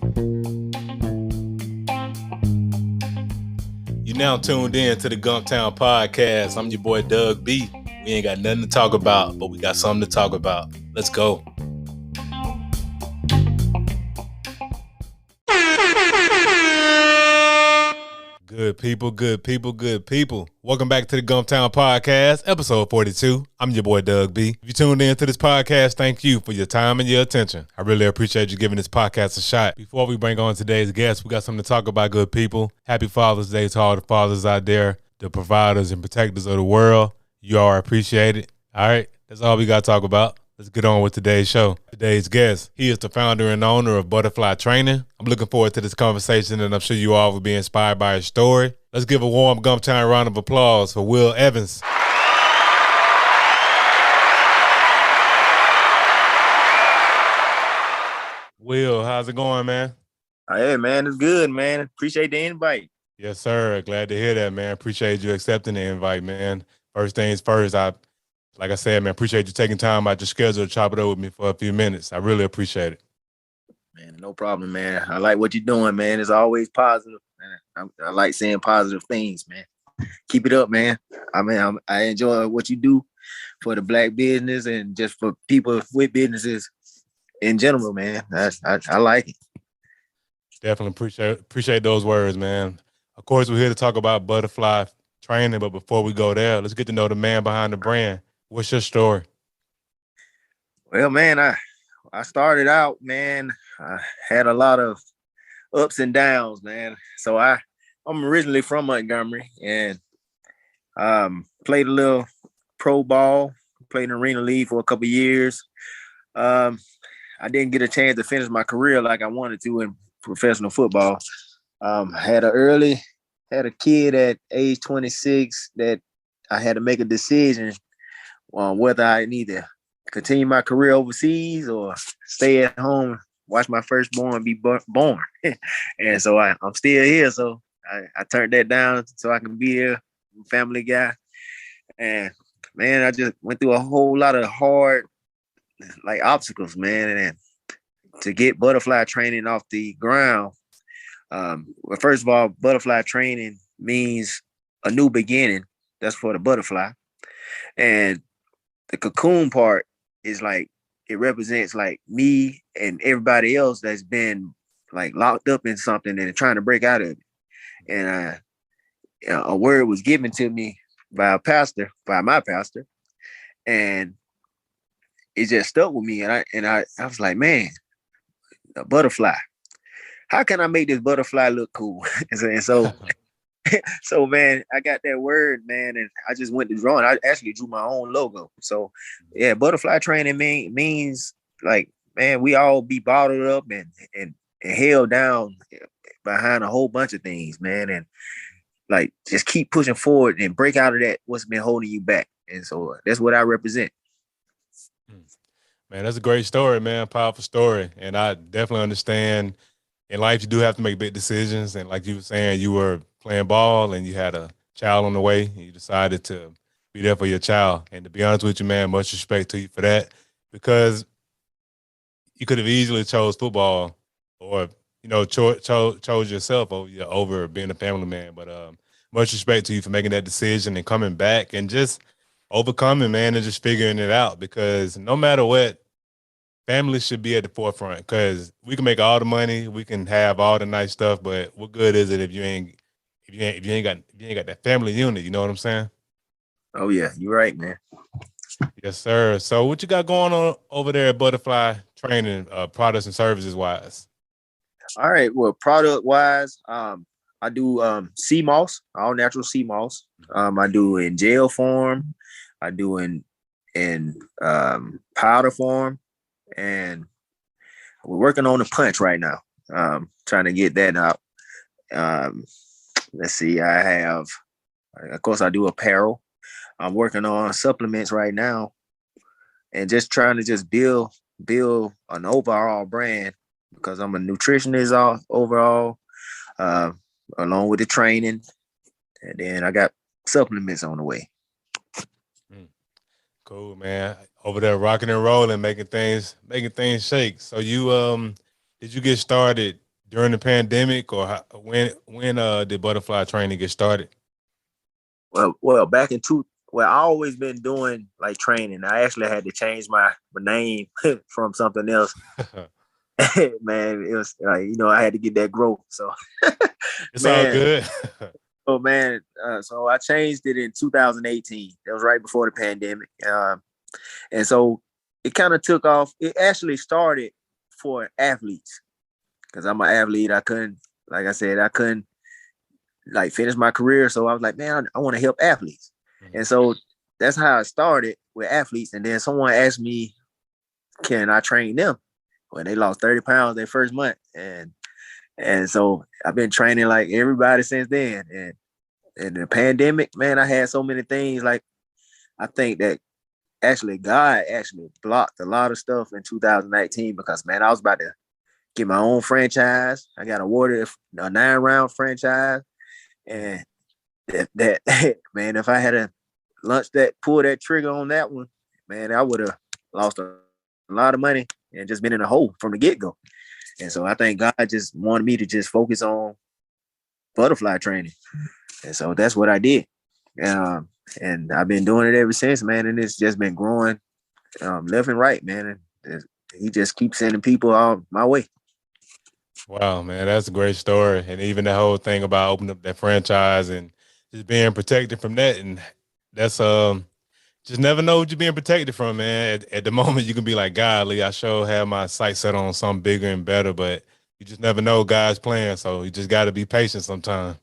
You now tuned in to the Gumptown Podcast. I'm your boy Doug B. We ain't got nothing to talk about, but we got something to talk about. Let's go. Good people. Welcome back to the Gumptown Podcast, episode 42. I'm your boy Doug B. If you tuned in to this podcast, thank you for your time and your attention. I really appreciate you giving this podcast a shot. Before we bring on today's guest, we got something to talk about, good people. Happy Father's Day to all the fathers out there, the providers and protectors of the world. You are appreciated. All right, that's all we got to talk about. Let's get on with today's show. Today's guest, he is the founder and owner of Butterfly Training. I'm looking forward to this conversation, and I'm sure you all will be inspired by his story. Let's give a warm Gumptown round of applause for Will Evans. Will, how's it going, man? Hey, man, it's good, man. Appreciate the invite. Yes, sir. Glad to hear that, man. Appreciate you accepting the invite, man. First things first, like I said, man, appreciate you taking time out your schedule to chop it up with me for a few minutes. I really appreciate it. Man, no problem, man. I like what you're doing, man. It's always positive. I like saying positive things, man. Keep it up, man. I enjoy what you do for the Black business and just for people with businesses in general, man. I like it. Definitely appreciate those words, man. Of course, we're here to talk about Butterfly Training, but before we go there, let's get to know the man behind the brand. What's your story? Well, man, I started out, man. I had a lot of ups and downs, man. So I'm originally from Montgomery and played a little pro ball, played in Arena League for a couple of years. I didn't get a chance to finish my career like I wanted to in professional football. Had a kid at age 26 that I had to make a decision on whether I need to continue my career overseas or stay at home, watch my firstborn be born. And so I'm still here. So I turned that down so I can be here, family guy. And man, I just went through a whole lot of hard obstacles, man. And to get Butterfly Training off the ground, well, first of all, Butterfly Training means a new beginning. That's for the butterfly. And the cocoon part is it represents me and everybody else that's been locked up in something and trying to break out of it. And a word was given to me by my pastor, and it just stuck with me. And I was like, man, a butterfly. How can I make this butterfly look cool? and so So, man, I got that word, man, and I just went to drawing. I actually drew my own logo. So, yeah, Butterfly Training means man, we all be bottled up and held down behind a whole bunch of things, man, and just keep pushing forward and break out of that what's been holding you back. And so that's what I represent. Man, that's a great story, man. Powerful story, and I definitely understand. In life, you do have to make big decisions, and like you were saying, you were playing ball and you had a child on the way, and you decided to be there for your child. And to be honest with you, man, much respect to you for that, because you could have easily chose football or chose yourself over being a family man. But much respect to you for making that decision and coming back and just overcoming, man, and just figuring it out. Because no matter what, families should be at the forefront, because we can make all the money, we can have all the nice stuff, but what good is it if you ain't got that family unit? You know what I'm saying? Oh yeah, you're right, man. Yes, sir. So what you got going on over there at Butterfly Training, products and services wise? All right. Well, product wise, I do sea moss, all natural sea moss. I do in gel form, I do in powder form, and we're working on the punch right now. Trying to get that out. Let's see. Of course, I do apparel. I'm working on supplements right now, and just trying to build an overall brand, because I'm a nutritionist overall, along with the training, and then I got supplements on the way. Cool, man. Over there rocking and rolling, making things shake. So you did you get started during the pandemic, or when did butterfly training get started? Well, back in well, I always been doing like training. I actually had to change my name from something else. Man, it was like, I had to get that growth. So, It's all man, good. oh man, so I changed it in 2018. That was right before the pandemic, and so it kind of took off. It actually started for athletes because I'm an athlete. I couldn't, like I said, I couldn't like finish my career. So I was like, man, I want to help athletes. Mhm. And so that's how I started with athletes. And then someone asked me, can I train them? When they lost 30 pounds their first month. And so I've been training like everybody since then. And the pandemic, man, I had so many things. Like I think that actually God actually blocked a lot of stuff in 2019 because man, I was about to get my own franchise. I got awarded a 9-round franchise. And that man, if I had a pull that trigger on that one, man, I would have lost a lot of money and just been in a hole from the get-go. And so I think God just wanted me to just focus on butterfly training. And so that's what I did. And I've been doing it ever since, man. And it's just been growing left and right, man. And he just keeps sending people out my way. Wow, man, that's a great story. And even the whole thing about opening up that franchise and just being protected from that. And that's just never know what you're being protected from, man. At the moment you can be like, golly, I sure have my sights set on something bigger and better, but you just never know God's plan. So you just gotta be patient sometimes.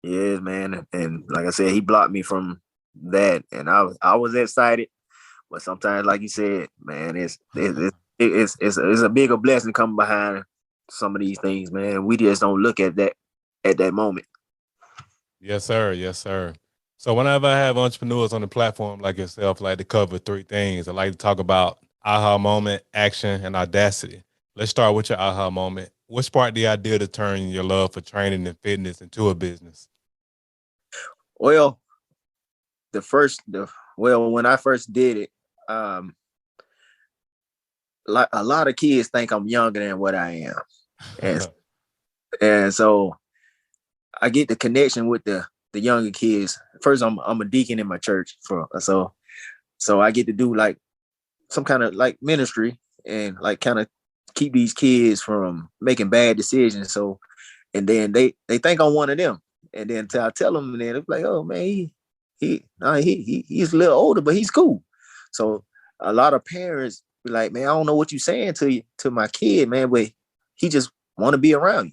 Yes, man. And like I said, he blocked me from that. And I was excited. But sometimes, like you said, man, it's a bigger blessing coming behind some of these things, man. We just don't look at that moment. Yes, sir. Yes, sir. So whenever I have entrepreneurs on the platform like yourself, I like to cover three things. I like to talk about aha moment, action, and audacity. Let's start with your aha moment. What sparked the idea to turn your love for training and fitness into a business? Well, when I first did it, um, like a lot of kids think I'm younger than what I am, and and so I get the connection with the younger kids. First, I'm a deacon in my church so I get to do like some kind of like ministry and like kind of keep these kids from making bad decisions. So, and then they think I'm one of them, and then I tell them, and then it's like, oh man, he's a little older, but he's cool. So a lot of parents be like, man, I don't know what you're saying to my kid, man, but he just want to be around you.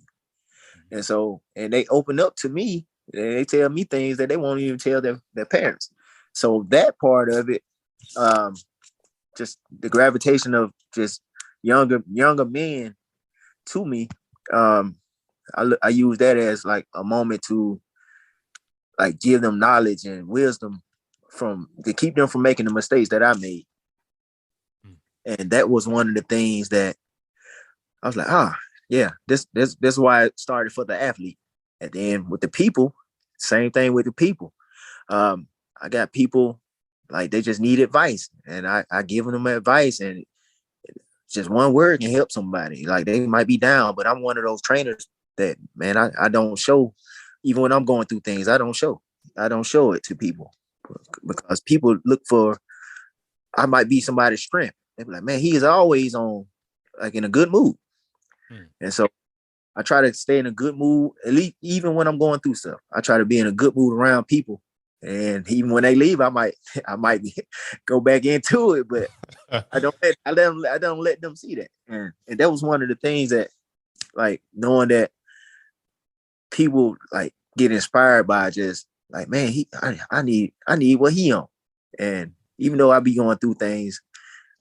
And so, and they open up to me and they tell me things that they won't even tell their parents. So that part of it, um, just the gravitation of just younger men to me, um, I use that as like a moment to like give them knowledge and wisdom from to keep them from making the mistakes that I made. And that was one of the things that I was like, yeah, this is why it started for the athlete. And then with the people, same thing with the people. I got people like they just need advice, and I give them advice, and just one word can help somebody. Like they might be down, but I'm one of those trainers that man, I don't show, even when I'm going through things, I don't show it to people because people look for, I might be somebody's strength. They be like, man, he is always on like in a good mood. And so I try to stay in a good mood, at least even when I'm going through stuff. I try to be in a good mood around people. And even when they leave, I might go back into it, but I don't let them see that. And that was one of the things that like knowing that people like get inspired by just like, man, I need what he on. And even though I be going through things,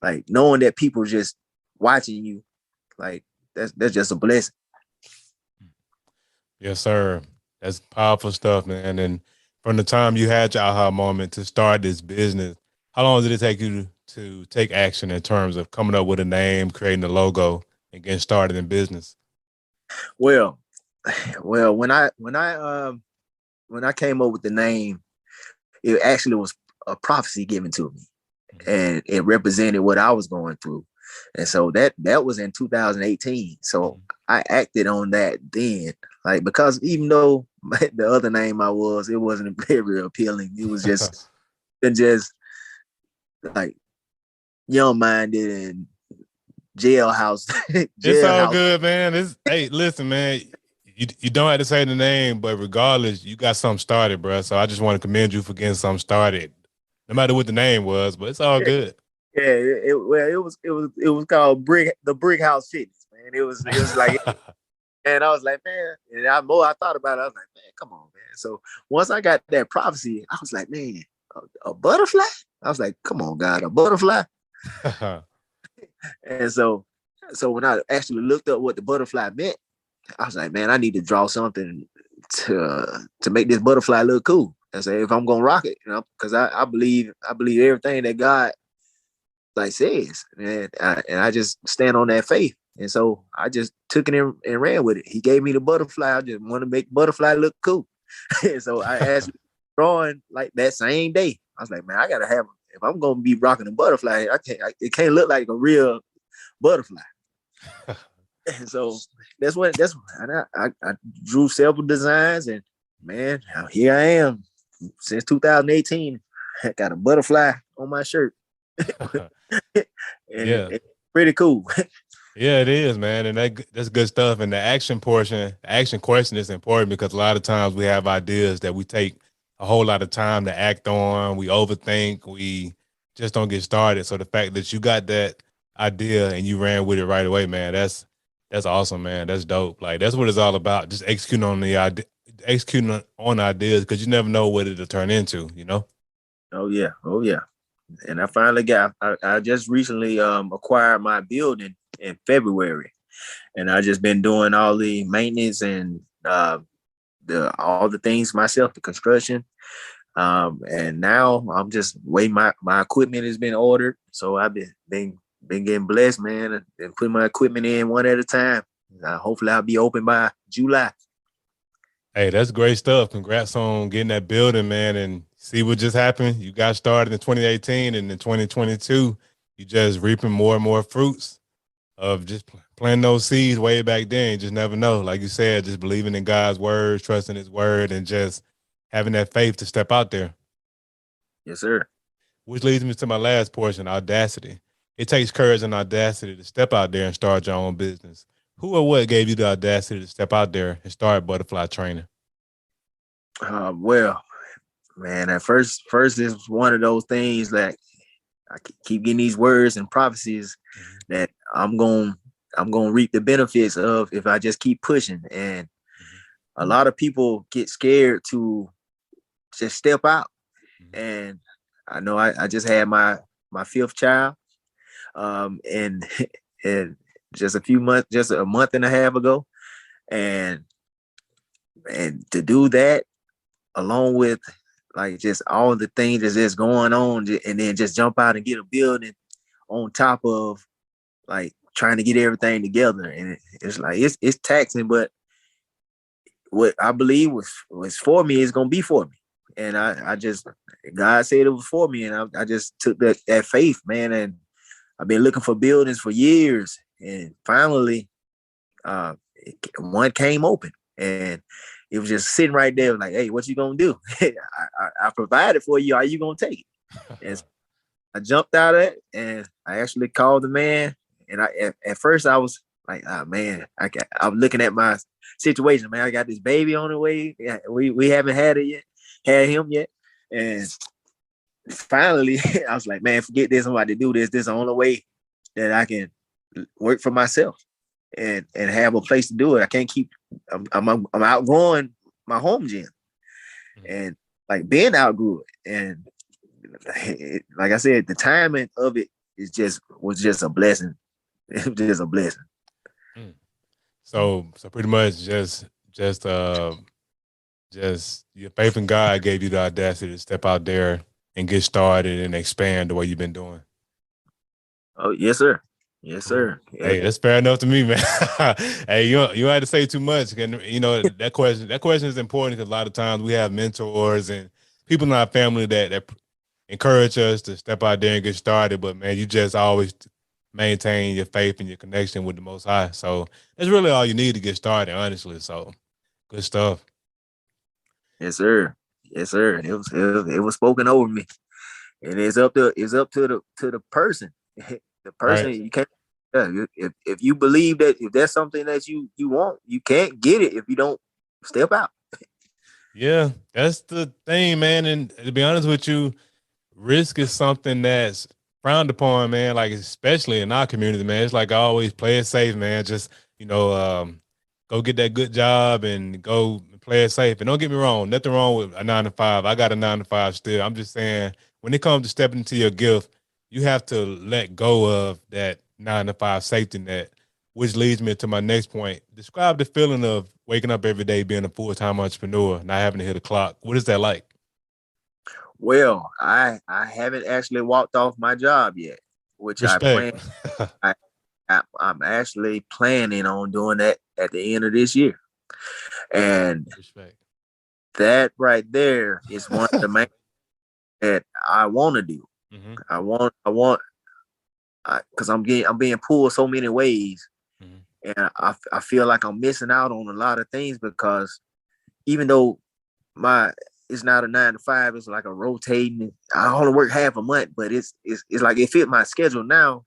like knowing that people just watching you, like that's just a blessing. Yes, sir. That's powerful stuff, man. And from the time you had your aha moment to start this business, how long did it take you to take action in terms of coming up with a name, creating a logo, and getting started in business? Well, well, when I came up with the name, it actually was a prophecy given to me, and it represented what I was going through. And so that was in 2018. So I acted on that then. Like, because even though the other name it wasn't very appealing. It was just like young minded and jailhouse, It's all jailhouse. good, man. Hey, listen, man. You don't have to say the name, but regardless, you got something started, bro. So I just want to commend you for getting something started, no matter what the name was. But it's all good. Yeah, well, it was called the Brick House Fitness, man. It was like, and I was like, man, and the more I thought about it, I was like, man, come on, man. So once I got that prophecy, I was like, man, a butterfly. I was like, come on, God, a butterfly. And so when I actually looked up what the butterfly meant, I was like, man, I need to draw something to make this butterfly look cool. I say, if I'm gonna rock it, because I believe everything that God like says, and I just stand on that faith. And so I just took it and ran with it. He gave me the butterfly. I just want to make the butterfly look cool. And so I actually drawing like that same day. I was like, man, I gotta have, if I'm gonna be rocking a butterfly, it can't look like a real butterfly. And so I drew several designs, and man, here I am since 2018. I got a butterfly on my shirt. And Yeah. it's pretty cool. Yeah, it is, man, and that's good stuff. And the action portion, the action question is important because a lot of times we have ideas that we take a whole lot of time to act on. We overthink. We just don't get started. So the fact that you got that idea and you ran with it right away, man, that's awesome, man. That's dope. Like that's what it's all about. Just executing on the idea, executing on ideas because you never know what it'll turn into. You know. Oh yeah, oh yeah. And I finally I just recently acquired my building in February, and I just been doing all the maintenance and all the things myself, the construction. And now I'm just waiting. My equipment has been ordered, so I've been getting blessed, man, and putting my equipment in one at a time. Hopefully, I'll be open by July. Hey, that's great stuff. Congrats on getting that building, man. And see what just happened. You got started in 2018, and in 2022, you just reaping more and more fruits of just planting those seeds way back then. You just never know. Like you said, just believing in God's word, trusting his word, and just having that faith to step out there. Yes, sir. Which leads me to my last portion, audacity. It takes courage and audacity to step out there and start your own business. Who or what gave you the audacity to step out there and start butterfly training? Well, man, at first it's one of those things that I keep getting these words and prophecies that I'm gonna reap the benefits of if I just keep pushing. And a lot of people get scared to just step out. And I know I just had my fifth child, and and just a month and a half ago, and to do that along with like just all the things that's just going on, and then just jump out and get a building on top of like trying to get everything together, and it's like it's taxing, but what I believe was for me is gonna be for me, and I just God said it was for me, and I just took that faith, man, and I've been looking for buildings for years, and finally, one came open, and it was just sitting right there, like, hey, what you gonna do? I provided for you. Are you gonna take it? And so I jumped out of it, and I actually called the man. And at first I was like, oh, man, I'm looking at my situation, man. I got this baby on the way. Yeah, we haven't had him yet, and finally I was like, man, forget this. I'm about to do this. This is the only way that I can work for myself and have a place to do it. I can't keep. I'm outgrowing my home gym, and like Ben outgrew it, and like I said, the timing of it was just a blessing. It was just a blessing. So pretty much just your faith in God gave you the audacity to step out there and get started and expand the way you've been doing. Oh yes, sir. Yes, sir. Hey, that's fair enough to me, man. Hey, you don't have to say too much. And you know that question is important because a lot of times we have mentors and people in our family that encourage us to step out there and get started. But man, you just always maintain your faith and your connection with the Most High. So that's really all you need to get started, honestly. So good stuff. Yes, sir. Yes, sir. It was spoken over me, and it's up to the person. The person, Right. you can't. Yeah, if you believe that, if that's something that you want, you can't get it if you don't step out. Yeah, that's the thing, man. And to be honest with you, risk is something that's frowned upon, man. Like especially in our community, man. It's like I always play it safe, man. Just go get that good job and go play it safe. And don't get me wrong, nothing wrong with a 9 to 5. I got a 9 to 5 still. I'm just saying when it comes to stepping into your gift, you have to let go of that 9 to 5 safety net. Which leads me to my next point. Describe the feeling of waking up every day being a full-time entrepreneur, not having to hit a clock. What is that like? Well, I haven't actually walked off my job yet, which I plan. Respect. I'm actually planning on doing that at the end of this year, and Respect. that right there is one of the main that I want to do. Hmm. Because I'm being pulled so many ways, Hmm. and I feel like I'm missing out on a lot of things because even though my it's not a 9 to 5, it's like a rotating. I only work half a month, but it's like it fit my schedule now,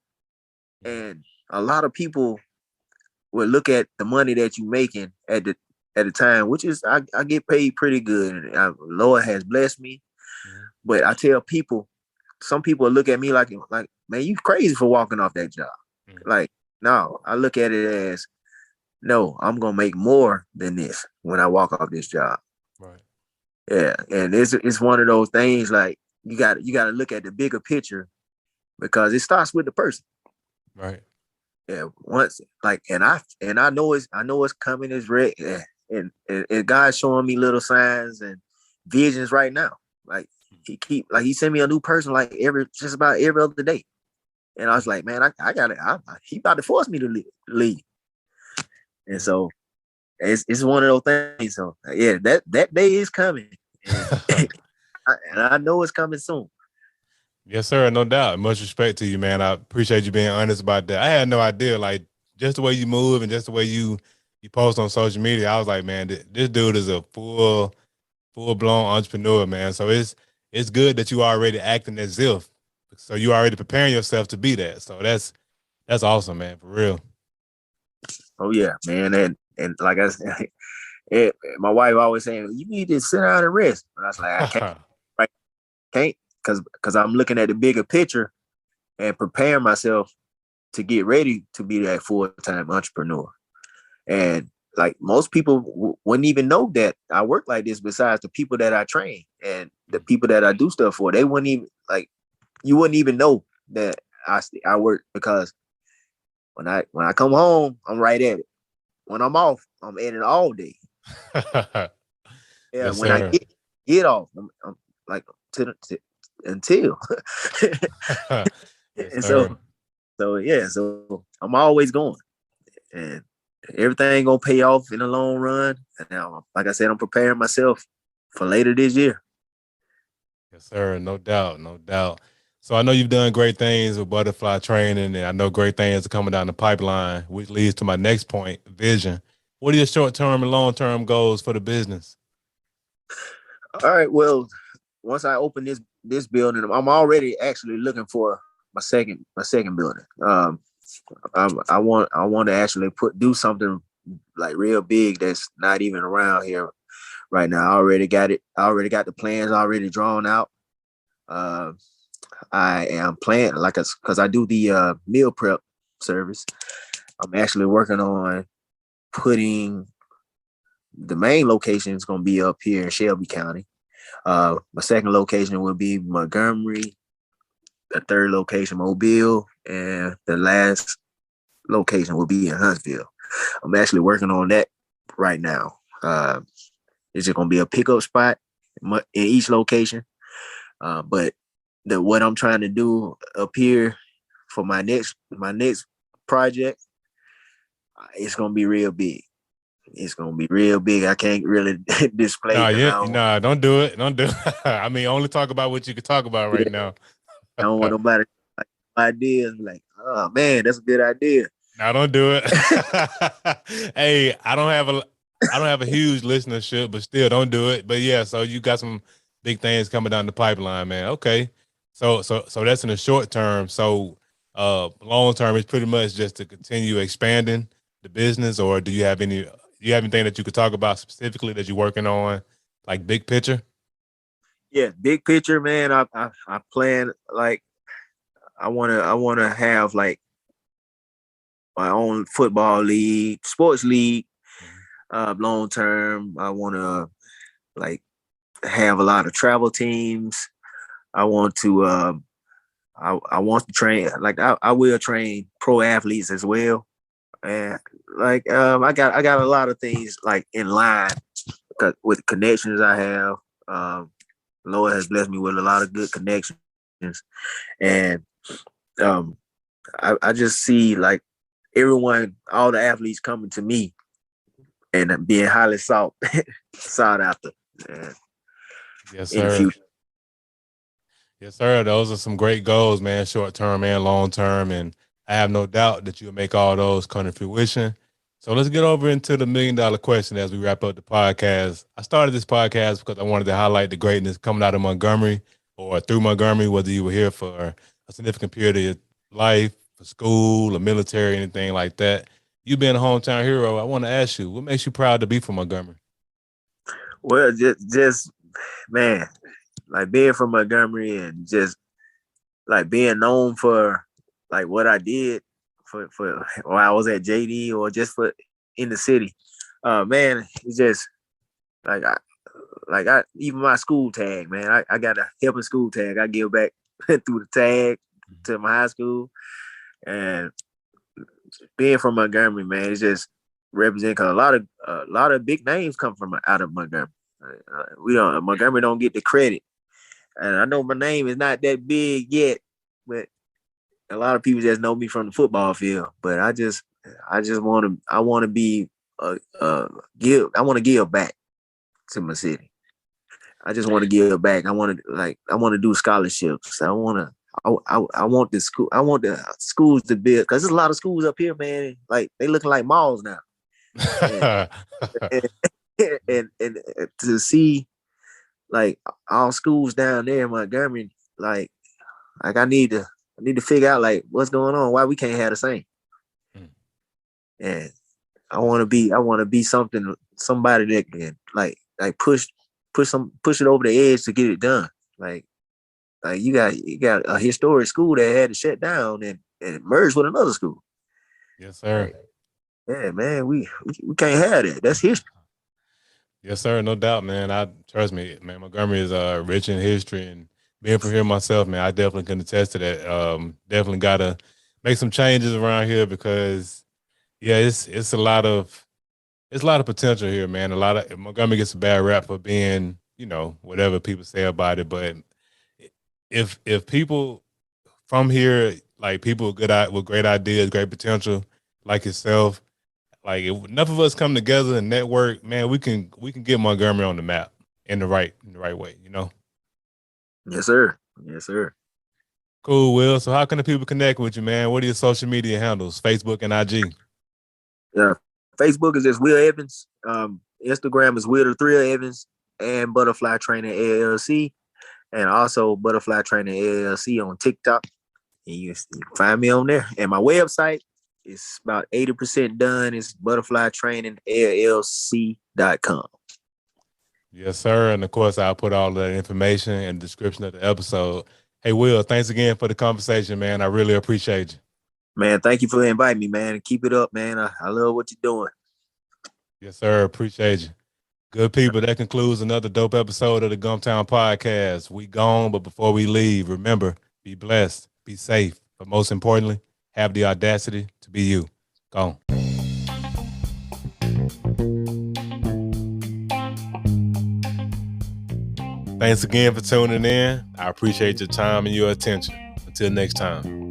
and a lot of people will look at the money that you're making at the time, which is I get paid pretty good. And Lord has blessed me, Hmm. but I tell people, some people look at me like man, you crazy for walking off that job. Hmm. Like no, I look at it as no, I'm gonna make more than this when I walk off this job. Right. Yeah, and it's one of those things like you got to look at the bigger picture because it starts with the person. Right. Yeah, once like and I know it's coming. It's red, yeah. And God's showing me little signs and visions right now. Like he sent me a new person like just about every other day, and I was like, man, I got it. He about to force me to leave, and Mhm. so it's one of those things. So yeah, that day is coming, and I know it's coming soon. Yes, sir. No doubt. Much respect to you, man. I appreciate you being honest about that. I had no idea, like just the way you move and just the way you post on social media. I was like, man, this dude is a full blown entrepreneur, man. So it's good that you already acting as if. So you already preparing yourself to be that. So that's awesome, man. For real. Oh yeah, man, and like I said, my wife always saying you need to sit down and rest. And I was like, I can't, right? Can't because I'm looking at the bigger picture and preparing myself to get ready to be that full time entrepreneur. And like most people wouldn't even know that I work like this. Besides the people that I train and the people that I do stuff for, they wouldn't even like you wouldn't even know that I work because when I come home, I'm right at it. When I'm off, I'm at it all day. Yeah, Yes, when I sir. get off, I'm like until. Yes, And sir. so yeah, so I'm always going, and everything gonna pay off in the long run. And now, like I said, I'm preparing myself for later this year. Yes, sir. No doubt. No doubt. So I know you've done great things with butterfly training, and I know great things are coming down the pipeline, which leads to my next point, vision. What are your short term and long term goals for the business? All right, well, once I open this building, I'm already actually looking for my second building. I want to actually do something like real big that's not even around here right now. I already got it. I already got the plans already drawn out. Uh, I am planning like because I do the meal prep service. I'm actually working on putting the main location is going to be up here in Shelby County. My second location will be Montgomery. The third location, Mobile, and the last location will be in Huntsville. I'm actually working on that right now. It's just going to be a pickup spot in each location. But what I'm trying to do up here for my next project, it's gonna be real big. It's gonna be real big. I can't really display Nah, because yeah, nah, don't do it. Don't do it. I mean, only talk about what you can talk about right yeah, now. I don't want nobody. ideas. Like, oh man, that's a good idea. Now don't do it. Hey, I don't have a huge listenership, but still don't do it. But yeah, so you got some big things coming down the pipeline, man. Okay. So that's in the short term. So long term is pretty much just to continue expanding the business, or do you have anything that you could talk about specifically that you're working on, like big picture? Yeah, big picture, man. I plan like I wanna have like my own football league, sports league. Mhm. Long term, I wanna like have a lot of travel teams. I want to I want to train like I will train pro athletes as well. And like I got a lot of things like in line with connections I have. Um, Lord has blessed me with a lot of good connections, and um, I just see like everyone, all the athletes coming to me and being highly sought after, and Yes, in the sir. future. Yes, sir. Those are some great goals, man, short term and long term. And I have no doubt that you'll make all those come to fruition. So let's get over into the $1 million question as we wrap up the podcast. I started this podcast because I wanted to highlight the greatness coming out of Montgomery or through Montgomery, whether you were here for a significant period of your life, for school, or military, anything like that. You being a hometown hero, I want to ask you, what makes you proud to be from Montgomery? Well, just man, like being from Montgomery and just like being known for like what I did for while I was at JD or just for in the city. Man, it's just like I even my school tag, man. I got a helping school tag. I give back through the tag to my high school, and being from Montgomery, man, it's just represent because a lot of big names come from out of Montgomery. We don't Montgomery don't get the credit, and I know my name is not that big yet, but a lot of people just know me from the football field. But I just want to be give. I want to give back to my city. I just want to give back. I want to do scholarships. I want the school. I want the schools to build because there's a lot of schools up here, man. Like they looking like malls now, and and, and to see like all schools down there in Montgomery, like I need to figure out like what's going on, why we can't have the same. And I want to be somebody that can like push it over the edge to get it done. Like you got a historic school that had to shut down and merge with another school. Yes, sir. Like, yeah, man, we can't have that. That's history. Yes, sir. No doubt, man. I trust me, man. Montgomery is rich in history, and being from here myself, man, I definitely can attest to that. Definitely got to make some changes around here because, yeah, it's a lot of potential here, man. A lot of Montgomery gets a bad rap for being, whatever people say about it, but if people from here, like people with with great ideas, great potential, like yourself, like if enough of us come together and network, man, we can get Montgomery on the map in the right way, you know. Yes, sir. Yes, sir. Cool, Will. So how can the people connect with you, man? What are your social media handles? Facebook and IG. Yeah. Facebook is just Will Evans. Instagram is Will the Thrill Evans and Butterfly Training LLC. And also Butterfly Training LLC on TikTok. And you can find me on there. And my website is about 80% done. It's butterflytrainingllc.com. Yes, sir. And of course, I'll put all that information in the description of the episode. Hey, Will, thanks again for the conversation, man. I really appreciate you. Man, thank you for inviting me, man. Keep it up, man. I love what you're doing. Yes, sir. Appreciate you. Good people, that concludes another dope episode of the Gumtown Podcast. We gone, but before we leave, remember, be blessed, be safe, but most importantly, have the audacity to be you. Gone. Thanks again for tuning in. I appreciate your time and your attention. Until next time.